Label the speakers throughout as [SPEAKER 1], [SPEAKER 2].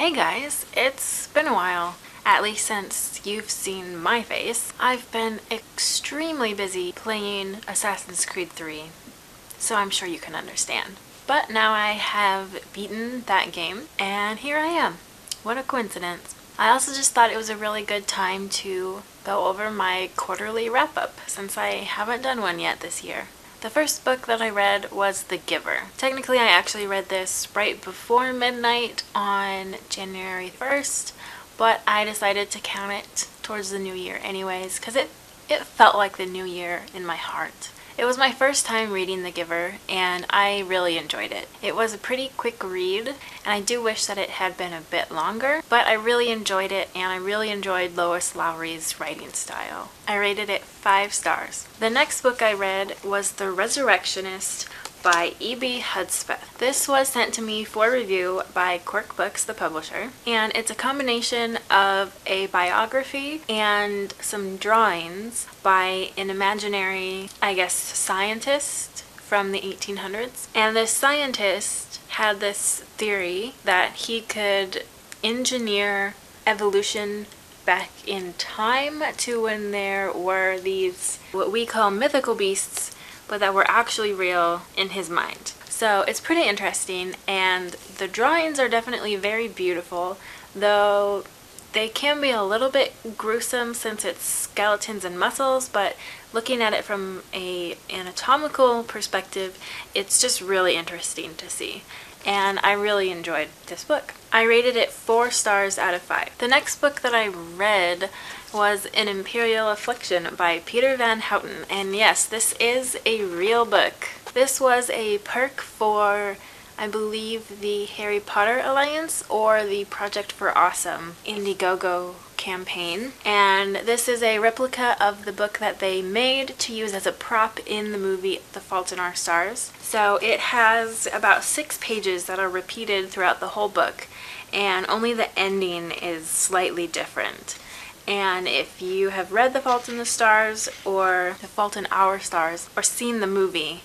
[SPEAKER 1] Hey guys, it's been a while, at least since you've seen my face. I've been extremely busy playing Assassin's Creed 3, so I'm sure you can understand. But now I have beaten that game, and here I am. What a coincidence. I also just thought it was a really good time to go over my quarterly wrap-up, since I haven't done one yet this year. The first book that I read was The Giver. Technically, I actually read this right before midnight on January 1st, but I decided to count it towards the new year anyways, because it felt like the new year in my heart. It was my first time reading The Giver, and I really enjoyed it. It was a pretty quick read, and I do wish that it had been a bit longer, but I really enjoyed it, and I really enjoyed Lois Lowry's writing style. I rated it 5 stars. The next book I read was The Resurrectionist by E.B. Hudspeth. This was sent to me for review by Quirk Books, the publisher, and it's a combination of a biography and some drawings by an imaginary, scientist from the 1800s. And this scientist had this theory that he could engineer evolution back in time to when there were these, what we call mythical beasts, but that were actually real in his mind. So it's pretty interesting, and the drawings are definitely very beautiful, though they can be a little bit gruesome since it's skeletons and muscles, but looking at it from an anatomical perspective, it's just really interesting to see. And I really enjoyed this book. I rated it 4 stars out of 5. The next book that I read was An Imperial Affliction by Peter Van Houten. And yes, this is a real book. This was a perk for, I believe, the Harry Potter Alliance or the Project for Awesome Indiegogo campaign. And this is a replica of the book that they made to use as a prop in the movie The Fault in Our Stars. So it has about 6 pages that are repeated throughout the whole book, and only the ending is slightly different. And if you have read The Fault in the Stars or The Fault in Our Stars or seen the movie,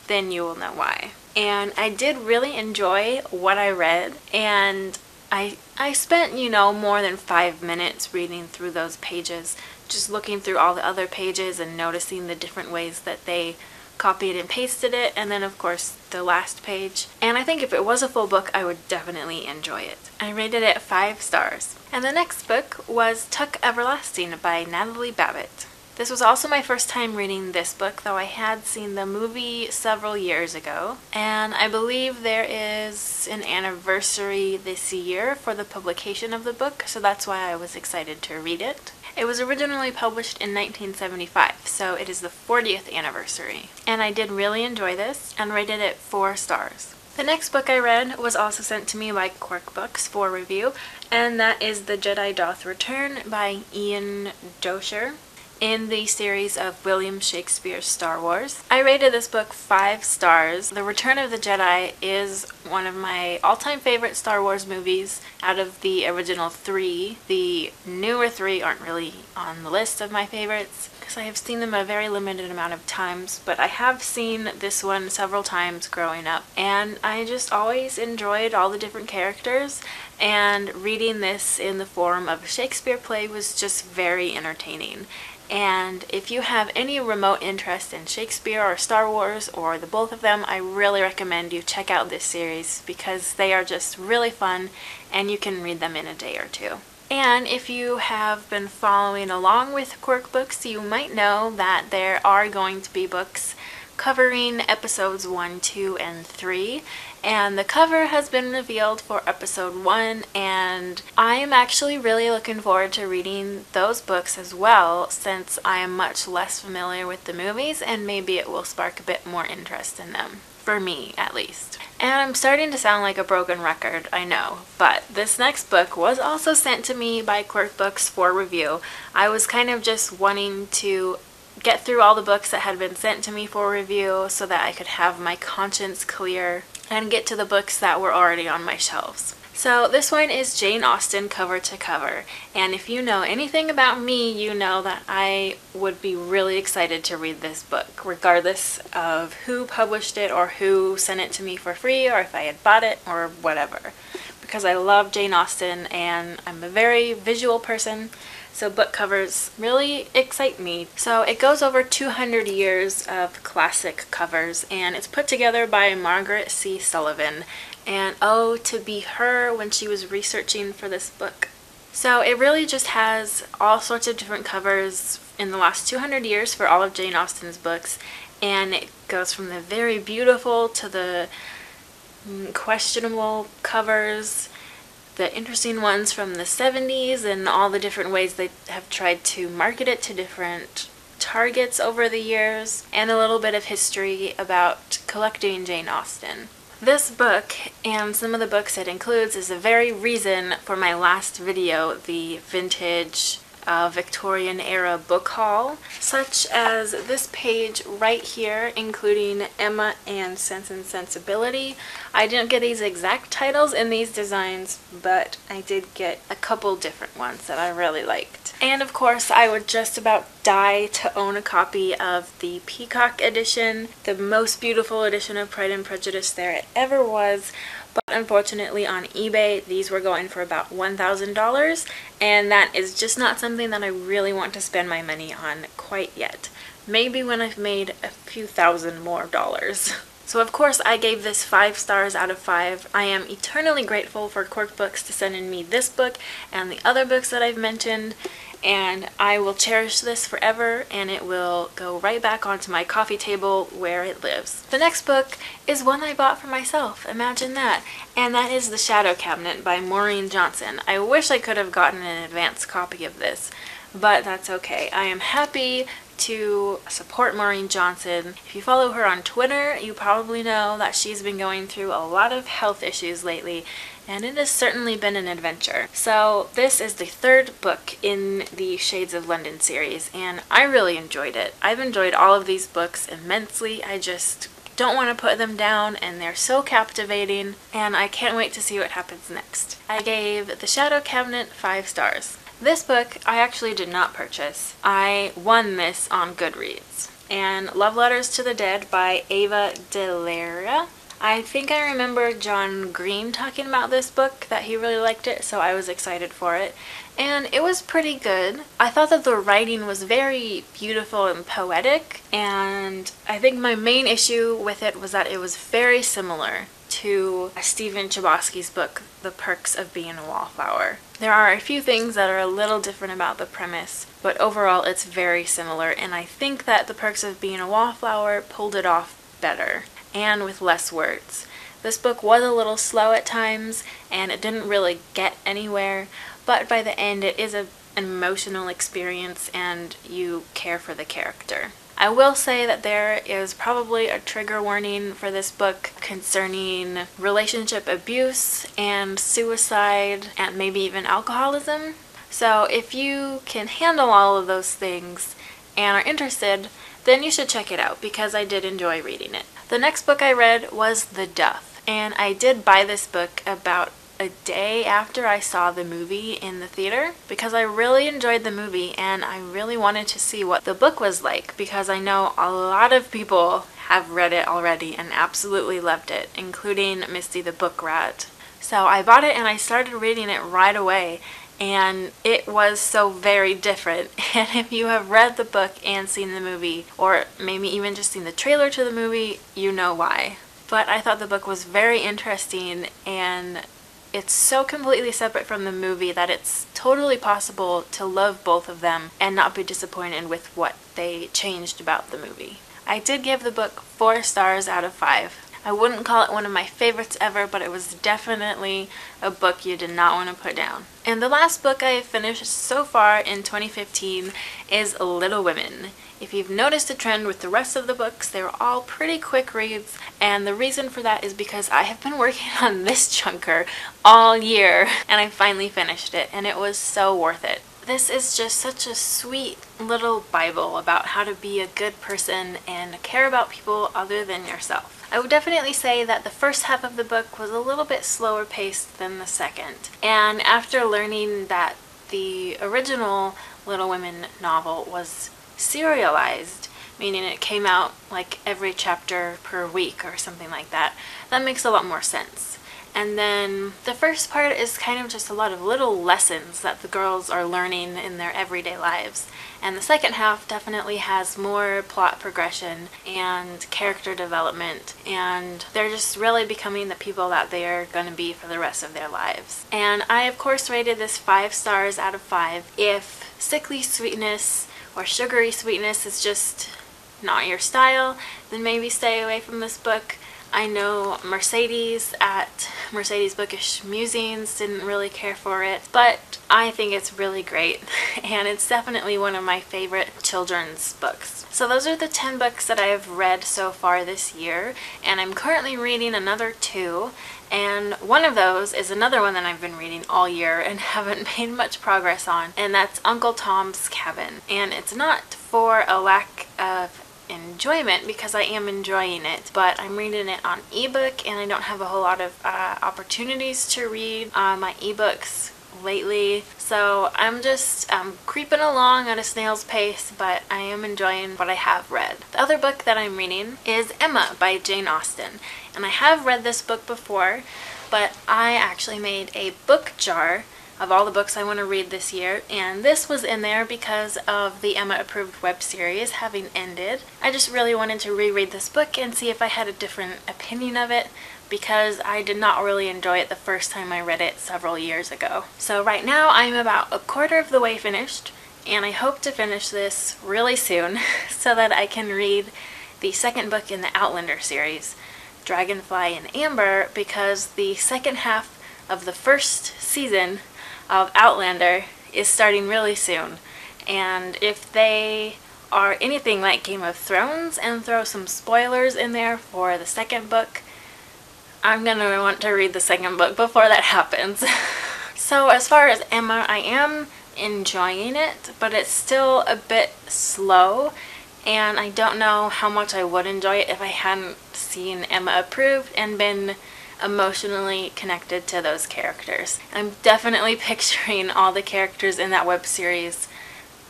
[SPEAKER 1] then you will know why. And I did really enjoy what I read, and I spent, more than 5 minutes reading through those pages, just looking through all the other pages and noticing the different ways that they copied and pasted it, and then of course the last page. And I think if it was a full book, I would definitely enjoy it. I rated it 5 stars. And the next book was Tuck Everlasting by Natalie Babbitt. This was also my first time reading this book, though I had seen the movie several years ago. And I believe there is an anniversary this year for the publication of the book, so that's why I was excited to read it. It was originally published in 1975, so it is the 40th anniversary. And I did really enjoy this and rated it 4 stars. The next book I read was also sent to me by Quirk Books for review, and that is The Jedi Doth Return by Ian Doescher, in the series of William Shakespeare's Star Wars. I rated this book 5 stars. The Return of the Jedi is one of my all-time favorite Star Wars movies out of the original 3. The newer 3 aren't really on the list of my favorites, because I have seen them a very limited amount of times, but I have seen this one several times growing up, and I just always enjoyed all the different characters, and reading this in the form of a Shakespeare play was just very entertaining. And if you have any remote interest in Shakespeare or Star Wars or the both of them, I really recommend you check out this series because they are just really fun and you can read them in a day or 2. And if you have been following along with Quirk Books, you might know that there are going to be books covering episodes 1, 2, and 3, and the cover has been revealed for episode 1, and I am actually really looking forward to reading those books as well, since I am much less familiar with the movies, and maybe it will spark a bit more interest in them. For me, at least. And I'm starting to sound like a broken record, I know, but this next book was also sent to me by Quirk Books for review. I was kind of just wanting to get through all the books that had been sent to me for review so that I could have my conscience clear and get to the books that were already on my shelves. So this one is Jane Austen cover to cover, and if you know anything about me, you know that I would be really excited to read this book, regardless of who published it or who sent it to me for free or if I had bought it or whatever. because I love Jane Austen and I'm a very visual person, so book covers really excite me. So it goes over 200 years of classic covers, and it's put together by Margaret C. Sullivan. And oh, to be her when she was researching for this book. So it really just has all sorts of different covers in the last 200 years for all of Jane Austen's books, and it goes from the very beautiful to the questionable covers, the interesting ones from the 70s, and all the different ways they have tried to market it to different targets over the years, and a little bit of history about collecting Jane Austen. This book, and some of the books it includes, is the very reason for my last video, the vintage Victorian era book haul, such as this page right here, including Emma and Sense and Sensibility. I didn't get these exact titles in these designs, but I did get a couple different ones that I really liked. And of course, I would just about die to own a copy of the Peacock edition, the most beautiful edition of Pride and Prejudice there ever was. But unfortunately on eBay, these were going for about $1,000, and that is just not something that I really want to spend my money on quite yet. Maybe when I've made a few thousand more dollars. So of course I gave this 5 stars out of 5. I am eternally grateful for Quirk Books to send in me this book and the other books that I've mentioned, and I will cherish this forever, and it will go right back onto my coffee table where it lives. The next book is one I bought for myself, imagine that, and that is The Shadow Cabinet by Maureen Johnson. I wish I could have gotten an advance copy of this, but that's okay. I am happy to support Maureen Johnson. If you follow her on Twitter, you probably know that she's been going through a lot of health issues lately, and it has certainly been an adventure. So this is the 3rd book in the Shades of London series, and I really enjoyed it. I've enjoyed all of these books immensely. I just don't want to put them down, and they're so captivating, and I can't wait to see what happens next. I gave The Shadow Cabinet 5 stars. This book I actually did not purchase. I won this on Goodreads. And Love Letters to the Dead by Ava Delaria. I think I remember John Green talking about this book, that he really liked it, so I was excited for it. And it was pretty good. I thought that the writing was very beautiful and poetic, and I think my main issue with it was that it was very similar to Stephen Chbosky's book, The Perks of Being a Wallflower. There are a few things that are a little different about the premise, but overall it's very similar, and I think that The Perks of Being a Wallflower pulled it off better, and with less words. This book was a little slow at times, and it didn't really get anywhere, but by the end it is an emotional experience, and you care for the character. I will say that there is probably a trigger warning for this book concerning relationship abuse and suicide and maybe even alcoholism. So if you can handle all of those things and are interested, then you should check it out, because I did enjoy reading it. The next book I read was The Doth, and I did buy this book about a day after I saw the movie in the theater, because I really enjoyed the movie and I really wanted to see what the book was like, because I know a lot of people have read it already and absolutely loved it, including Misty the Book Rat. So I bought it and I started reading it right away, and it was so very different. And if you have read the book and seen the movie, or maybe even just seen the trailer to the movie, you know why. But I thought the book was very interesting, and it's so completely separate from the movie that it's totally possible to love both of them and not be disappointed with what they changed about the movie. I did give the book 4 stars out of 5. I wouldn't call it one of my favorites ever, but it was definitely a book you did not want to put down. And the last book I have finished so far in 2015 is Little Women. If you've noticed a trend with the rest of the books, they're all pretty quick reads, and the reason for that is because I have been working on this chunker all year, and I finally finished it, and it was so worth it. This is just such a sweet little Bible about how to be a good person and care about people other than yourself. I would definitely say that the first half of the book was a little bit slower paced than the second, and after learning that the original Little Women novel was serialized, meaning it came out like every chapter per week or something like that, that makes a lot more sense. And then the first part is kind of just a lot of little lessons that the girls are learning in their everyday lives. And the second half definitely has more plot progression and character development, and they're just really becoming the people that they are going to be for the rest of their lives. And I of course rated this 5 stars out of 5. If sickly sweetness or sugary sweetness is just not your style, then maybe stay away from this book. I know Mercedes at Mercedes Bookish Musings didn't really care for it, but I think it's really great, and it's definitely one of my favorite children's books. So those are the 10 books that I have read so far this year, and I'm currently reading another 2, and one of those is another one that I've been reading all year and haven't made much progress on, and that's Uncle Tom's Cabin. And it's not for a lack of enjoyment, because I am enjoying it, but I'm reading it on ebook, and I don't have a whole lot of opportunities to read my ebooks lately, so I'm just creeping along at a snail's pace, but I am enjoying what I have read. The other book that I'm reading is Emma by Jane Austen, and I have read this book before, but I actually made a book jar of all the books I want to read this year, and this was in there because of the Emma approved web series having ended. I just really wanted to reread this book and see if I had a different opinion of it, because I did not really enjoy it the first time I read it several years ago. So right now I'm about a quarter of the way finished, and I hope to finish this really soon so that I can read the second book in the Outlander series, Dragonfly and Amber, because the second half of the first season of Outlander is starting really soon, and if they are anything like Game of Thrones and throw some spoilers in there for the second book, I'm gonna want to read the second book before that happens. So as far as Emma, I am enjoying it, but it's still a bit slow, and I don't know how much I would enjoy it if I hadn't seen Emma approved and been emotionally connected to those characters. I'm definitely picturing all the characters in that web series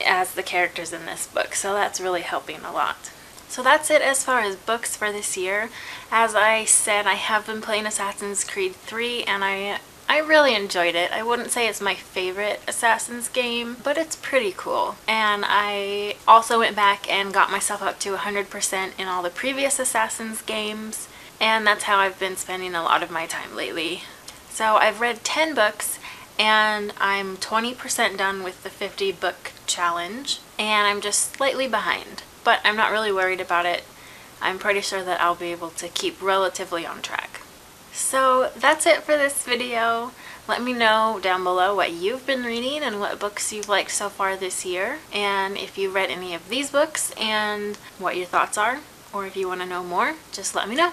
[SPEAKER 1] as the characters in this book, so that's really helping a lot. So that's it as far as books for this year. As I said, I have been playing Assassin's Creed 3, and I really enjoyed it. I wouldn't say it's my favorite Assassin's game, but it's pretty cool. And I also went back and got myself up to 100% in all the previous Assassin's games, and that's how I've been spending a lot of my time lately. So I've read 10 books, and I'm 20% done with the 50 book challenge, and I'm just slightly behind, but I'm not really worried about it. I'm pretty sure that I'll be able to keep relatively on track. So that's it for this video. Let me know down below what you've been reading and what books you've liked so far this year, and if you've read any of these books and what your thoughts are, or if you want to know more, just let me know.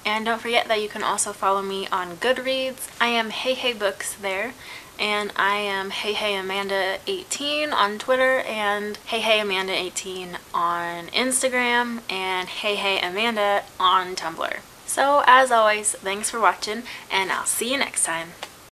[SPEAKER 1] And don't forget that you can also follow me on Goodreads. I am heyheybooks there, and I am heyheyamanda18 on Twitter, and heyheyamanda18 on Instagram, and heyheyamanda on Tumblr. So as always, thanks for watching, and I'll see you next time.